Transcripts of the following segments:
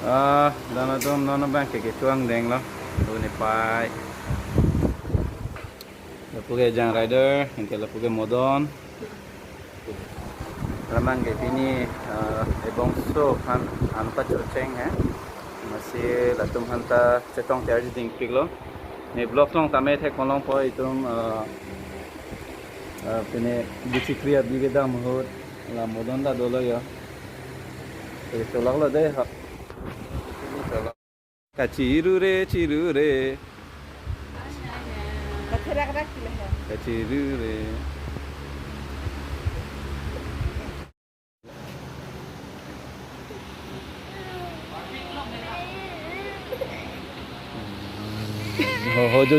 Dana dom nona bank ke chuang deng lo do ni pai la puge jang rider inte la puge modon ramang ke pini ebong so han anta cheng hai masih latum hanta chetong charge ding piglo ni block long tame the kolong po itum pini bisikria bigeda mohot la modon da dolo yo to laglo deh Kaciru re kaciru re ho jo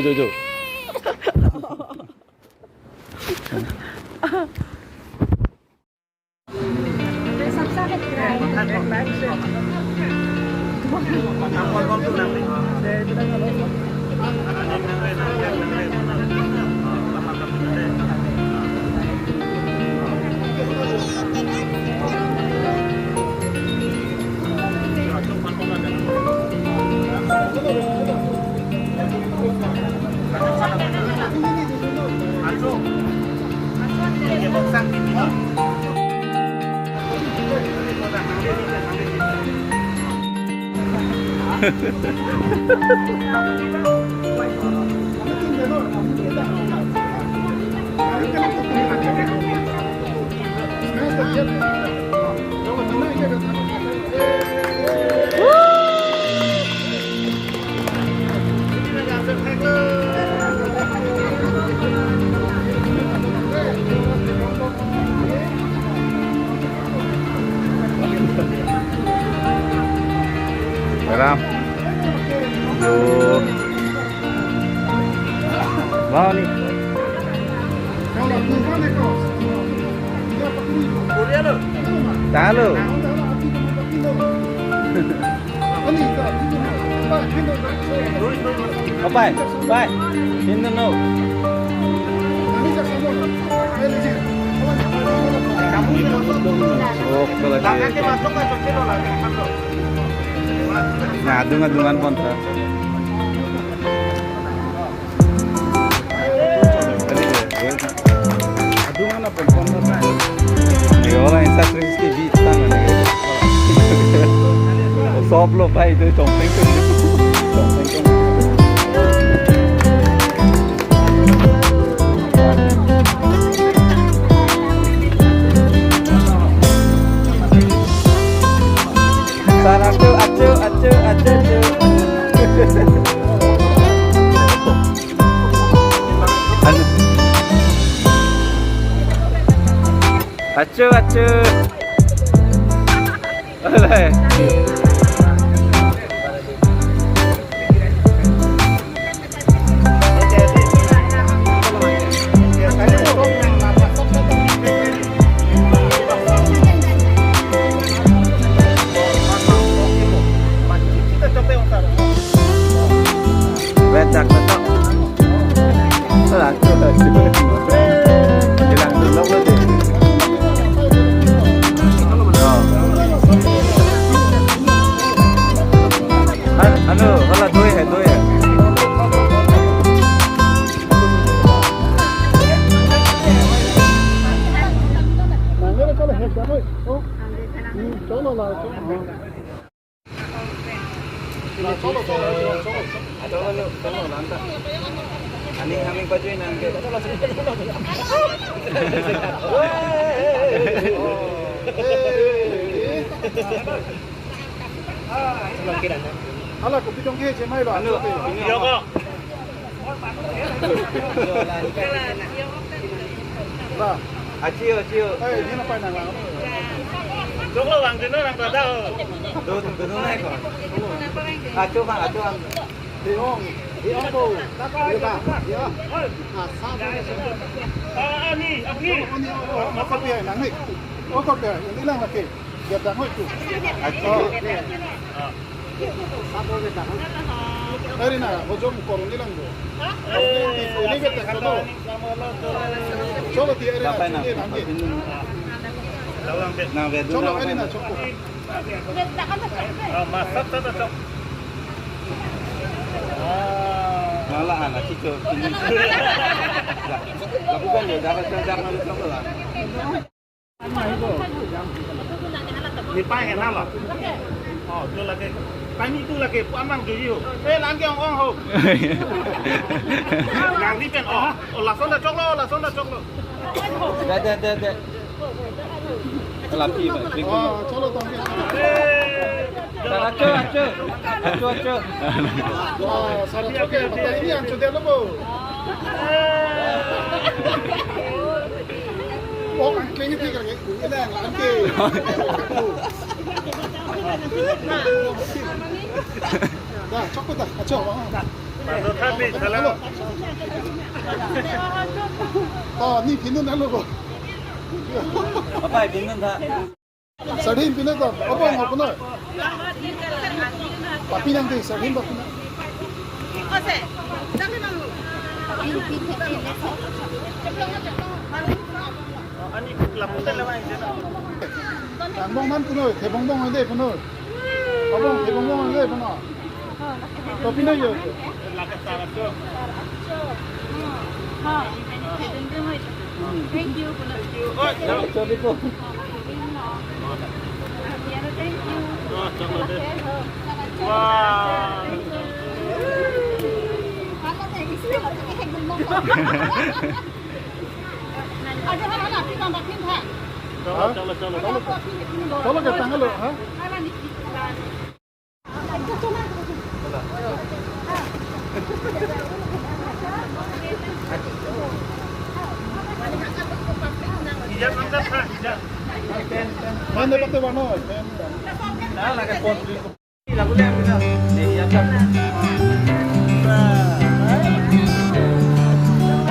Ram yo mau nih tahu apa bye ini no oh kalau nah adungan kontra adungan apa kontra ini orang yang sakit di bintang nih sob lo pai itu compeng acu oleh bedak betok hilang dulu deh anu kalau doi hai Aning bajuin nangke. Ala ko pitong ke je mai lo anu. Yo ko. Ba, acio. Eh, ni na pa na lang. Jok lo wang dino nang tada. Do dino nai ko. Acio bang. Diong po. Iya ba? Iya. Ani. Masabi ay nang ni. O ko ka, hindi lang laki. Ganda mo ito. Acio. Ari na, hojom koron nilang go. Ini kita kado. Coba ti ari na. Coba ari na cukup. Masak tak cocok. Malah anak cicu ini. Lakukan ya, dapat sedang malu lah. Ni pai kan lah. Oh, tu lagi. Kami tu lagi amang tuju. Lagi orang ho. Yang ni kan langsung dah coklo, langsung dah coklo. Dah. Laki pak. चलो तो हमके Acu. wah salah oke betul ini yang sudah lo oh angkling itu kan ini yang angke dah cukup dah acu Masuk kami salam. oh ni pinun nalo ko Apa bingung tak? sarhin pinun ko apa mau puno papi nanti sarhin papi Ani laputan lawan je. 양봉만 끊어 대봉봉인데 번호 어봉 대봉봉인데 번호 또 피너요 Lakat sangat tu. Thank you. Oh, Coba tu. Thank you. coklo deh. Wah. Coklo. kalau ke tangan lo ha Hijab angkat ha, hijab. mana pakai warna Dah lah kan pon. Lagu dia kita. Ni yang kan.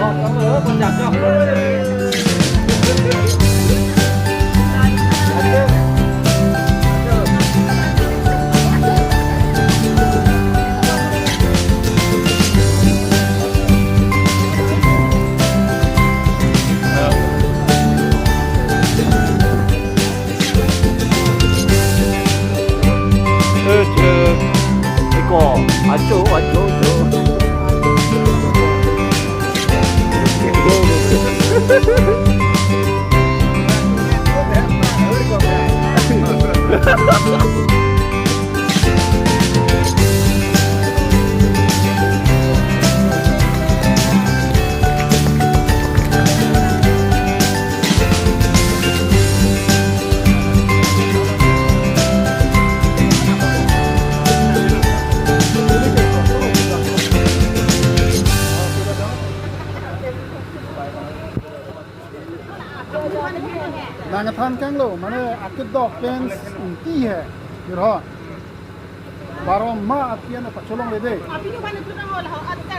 Oh, kamu pun jatuh. Iko, acu. nàng than căng lo mana akit dog pen ti hai yuro baro ma apian pa cholong le de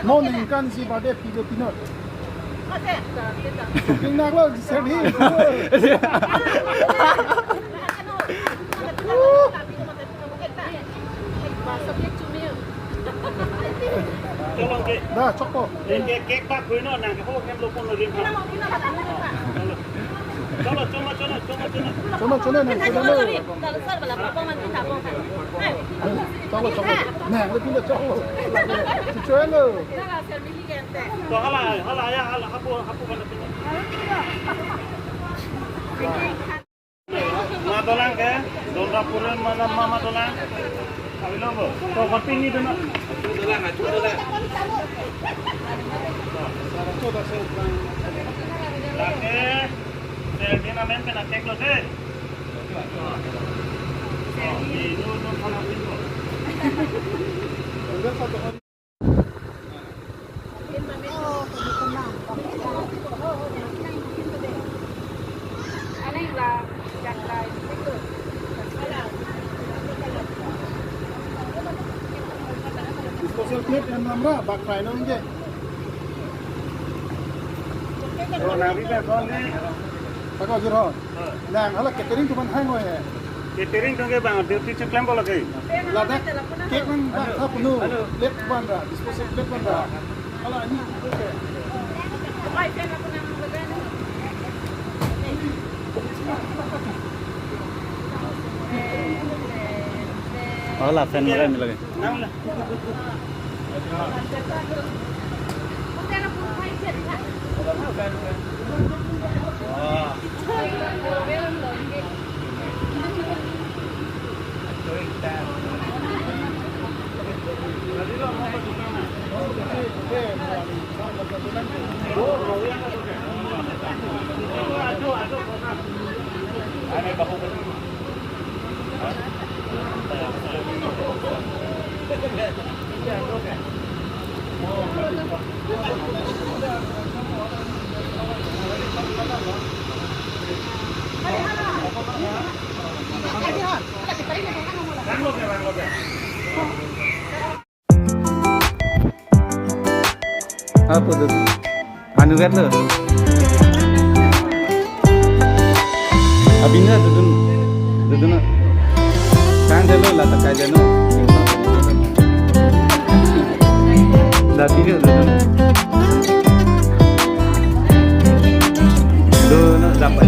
mo ning kan si bade pi de pinot ning nak lo sedhi Tolong ke. dah coko Kek pak kuino nang ke ho kem lo pon lo rin. Colo. chono nang ko lo coko nang le pinot coko chuan lo To hala ya hapu kan tu. Ma dolang ke? Donra puran mana mama dolang. Kami lo bo. To kopi ni tu nak. Acu dolang. Laki, dia namen kena cek lo sih. Itu kalau itu. disposal plate yang namra bak fry no nge Oh, nabi kan soalnya. Pakai jero. Nang hala catering tuman hang hoye. Catering tu ke bang, dia tu plan bola ke? Ladak cake man ta punu plate ban ra disposal plate ban ra. Hala ini oke. Oh lah fan mereka ini lagi. Apa tuh? Anu kan lo? Abinnya dudun, kan dulu lah tak kaja no. Dah tiga dudun. Dulu dapat.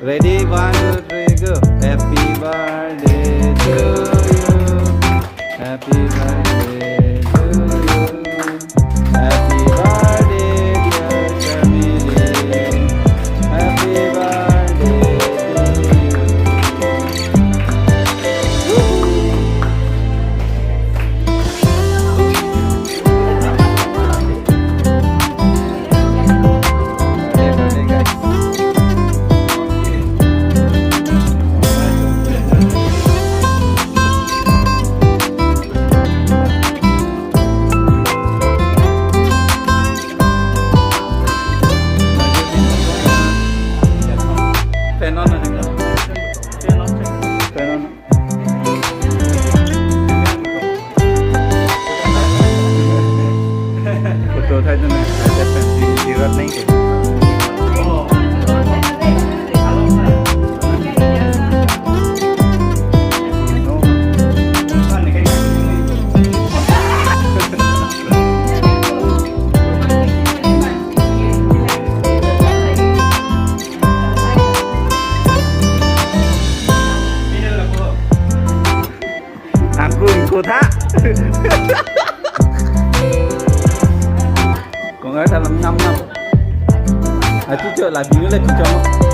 Ready, 1, 2, 3, go. Happy birthday to you. Happy birthday to you. Happy birthday, dear Jamili. Happy birthday to you. Birthday, guys. Photo था जो मैं जरूरत नहीं है aku ikut ha còn ở đây là 5 năm à chú chờ lại bí nữa là chú cho